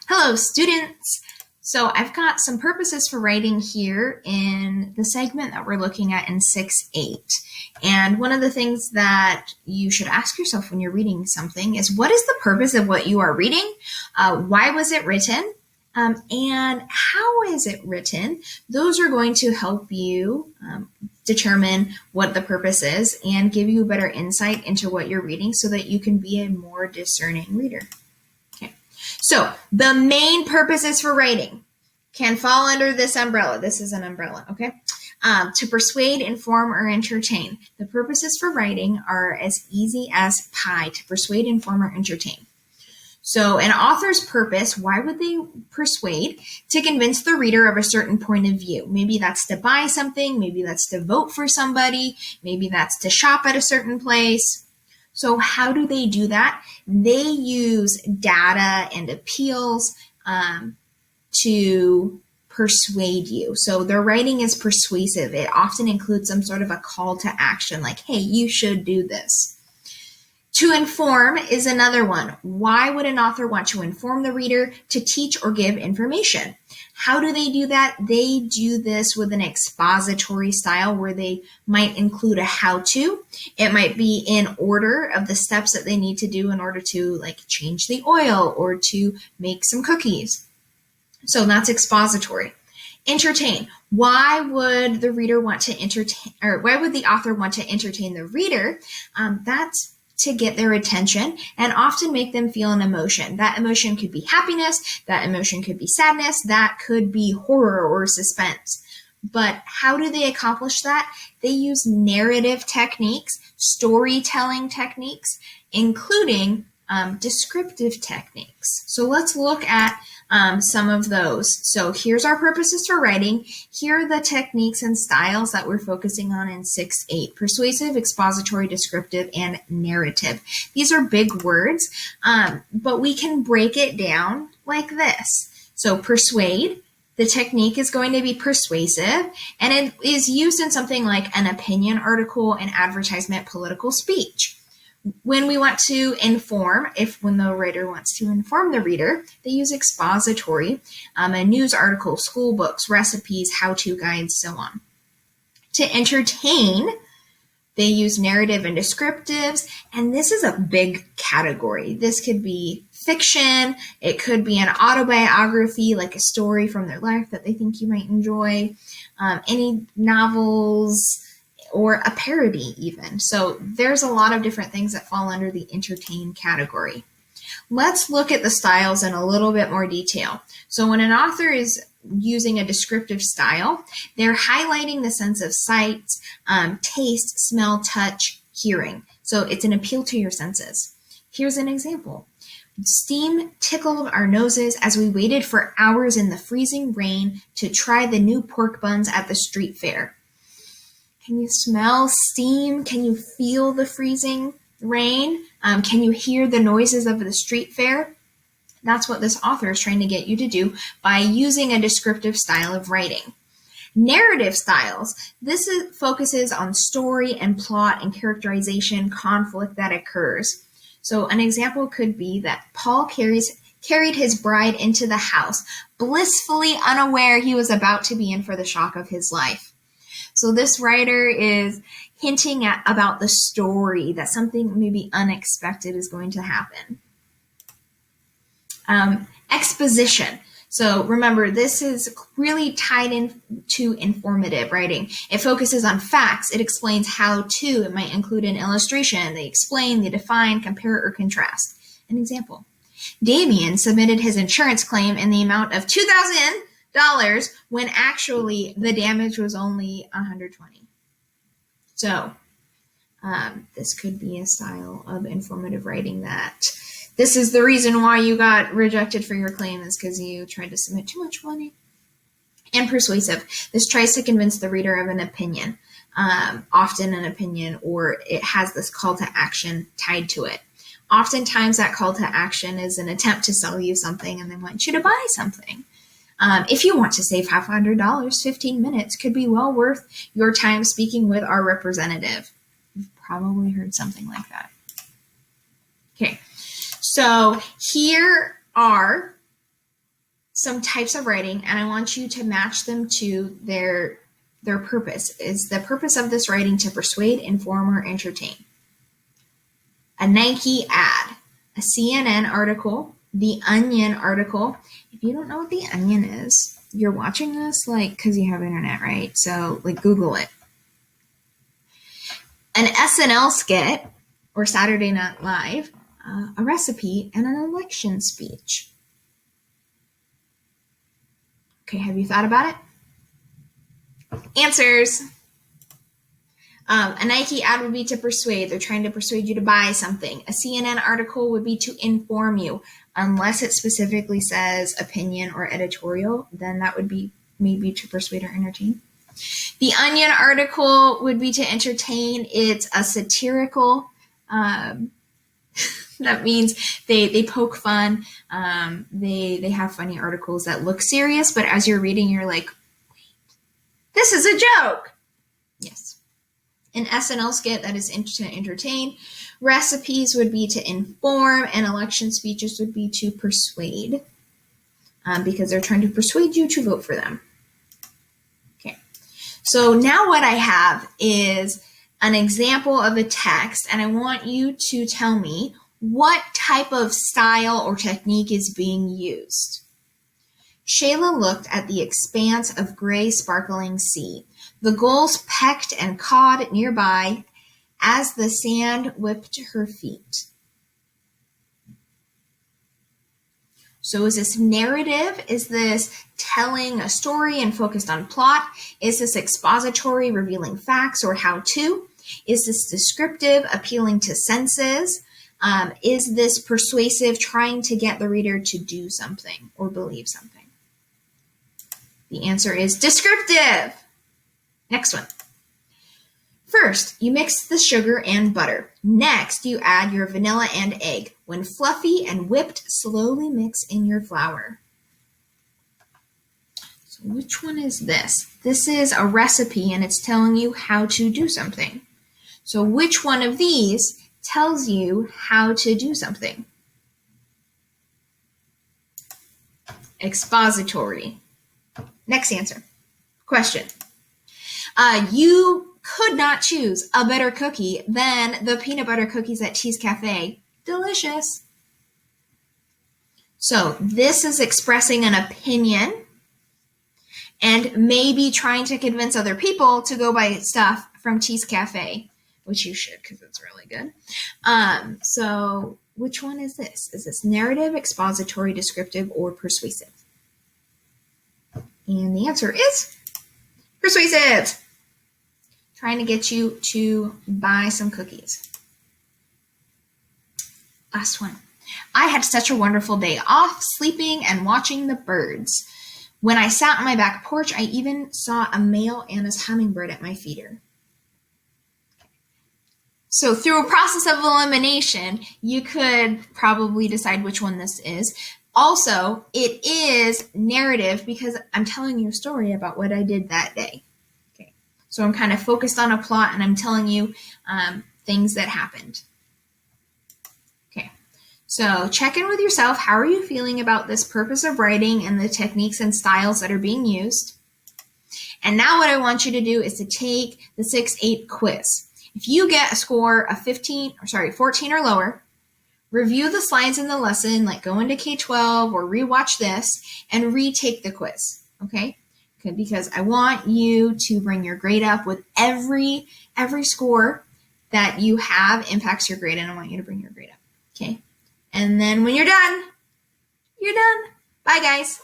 Hello, students. So I've got some purposes for writing here in the segment that we're looking at in 6-8. And one of the things that you should ask yourself when you're reading something is, what is the purpose of what you are reading? Why was it written? And how is it written? Those are going to help you determine what the purpose is and give you a better insight into what you're reading so that you can be a more discerning reader. So the main purposes for writing can fall under this umbrella. This is an umbrella, okay? To persuade, inform, or entertain. The purposes for writing are as easy as pie: to persuade, inform, or entertain. So an author's purpose, why would they persuade? To convince the reader of a certain point of view. Maybe that's to buy something, maybe that's to vote for somebody, maybe that's to shop at a certain place. So how do they do that? They use data and appeals to persuade you. So their writing is persuasive. It often includes some sort of a call to action, like, hey, you should do this. To inform is another one. Why would an author want to inform the reader? To teach or give information. How do they do that? They do this with an expository style where they might include a how-to. It might be in order of the steps that they need to do in order to change the oil or to make some cookies. So that's expository. Entertain. Why would the reader want to entertain, or why would the author want to entertain the reader? That's to get their attention and often make them feel an emotion. That emotion could be happiness, that emotion could be sadness, that could be horror or suspense. But how do they accomplish that? They use narrative techniques, storytelling techniques, including descriptive techniques. So let's look at some of those. So here's our purposes for writing. Here are the techniques and styles that we're focusing on in 6-8: persuasive, expository, descriptive, and narrative. These are big words, but we can break it down like this. So persuade, the technique is going to be persuasive, and it is used in something like an opinion article, an advertisement, political speech. When we want to inform, when the writer wants to inform the reader, they use expository, a news article, school books, recipes, how-to guides, so on. To entertain, they use narrative and descriptives, and this is a big category. This could be fiction, it could be an autobiography, like a story from their life that they think you might enjoy, any novels, or a parody even. So there's a lot of different things that fall under the entertain category. Let's look at the styles in a little bit more detail. So when an author is using a descriptive style, they're highlighting the sense of sight, taste, smell, touch, hearing. So it's an appeal to your senses. Here's an example. Steam tickled our noses as we waited for hours in the freezing rain to try the new pork buns at the street fair. Can you smell steam? Can you feel the freezing rain? Can you hear the noises of the street fair? That's what this author is trying to get you to do by using a descriptive style of writing. Narrative styles. This focuses on story and plot and characterization, conflict that occurs. So an example could be that Paul carried his bride into the house, blissfully unaware he was about to be in for the shock of his life. So this writer is hinting about the story, that something maybe unexpected is going to happen. Exposition. So remember, this is really tied into informative writing. It focuses on facts. It explains how to. It might include an illustration. They explain, they define, compare, or contrast. An example. Damien submitted his insurance claim in the amount of $2,000 when actually the damage was only $120. So this could be a style of informative writing that this is the reason why you got rejected for your claim is because you tried to submit too much money. And persuasive. This tries to convince the reader of an opinion, often an opinion, or it has this call to action tied to it. Oftentimes that call to action is an attempt to sell you something and they want you to buy something. If you want to save $500, 15 minutes could be well worth your time speaking with our representative. You've probably heard something like that. Okay, so here are some types of writing, and I want you to match them to their purpose. Is the purpose of this writing to persuade, inform, or entertain? A Nike ad, a CNN article, the Onion article. If you don't know what the Onion is, you're watching this like because you have internet, right? So like Google it. An SNL skit or Saturday Night Live, a recipe, and an election speech. Okay, have you thought about it? Answers. A Nike ad would be to persuade. They're trying to persuade you to buy something. A CNN article would be to inform you. Unless it specifically says opinion or editorial, then that would be maybe to persuade or entertain. The Onion article would be to entertain. It's a satirical. That means they poke fun. They have funny articles that look serious, but as you're reading, you're like, wait, this is a joke. Yes. An SNL skit, that is to entertain. Recipes would be to inform, and election speeches would be to persuade, because they're trying to persuade you to vote for them. Okay. So now what I have is an example of a text, and I want you to tell me what type of style or technique is being used. Shayla looked at the expanse of gray sparkling sea. The gulls pecked and cawed nearby as the sand whipped her feet. So is this narrative? Is this telling a story and focused on plot? Is this expository, revealing facts or how-to? Is this descriptive, appealing to senses? Is this persuasive, trying to get the reader to do something or believe something? The answer is descriptive. Next one. First, you mix the sugar and butter. Next, you add your vanilla and egg. When fluffy and whipped, slowly mix in your flour. So which one is this? This is a recipe and it's telling you how to do something. So which one of these tells you how to do something? Expository. Next answer. Question. You could not choose a better cookie than the peanut butter cookies at Cheese Cafe. Delicious. So this is expressing an opinion and maybe trying to convince other people to go buy stuff from Cheese Cafe, which you should because it's really good. So which one is this? Is this narrative, expository, descriptive, or persuasive? And the answer is persuasive. Trying to get you to buy some cookies. Last one. I had such a wonderful day off, sleeping and watching the birds. When I sat on my back porch, I even saw a male Anna's hummingbird at my feeder. So through a process of elimination, you could probably decide which one this is. Also, it is narrative because I'm telling you a story about what I did that day. Okay. So I'm kind of focused on a plot and I'm telling you things that happened. Okay. So check in with yourself. How are you feeling about this purpose of writing and the techniques and styles that are being used? And now what I want you to do is to take the 6-8 quiz. If you get a score of 14 or lower, review the slides in the lesson, like go into K-12 or rewatch this and retake the quiz, okay? Because I want you to bring your grade up with every score that you have impacts your grade, and I want you to bring your grade up, okay? And then when you're done, you're done. Bye, guys.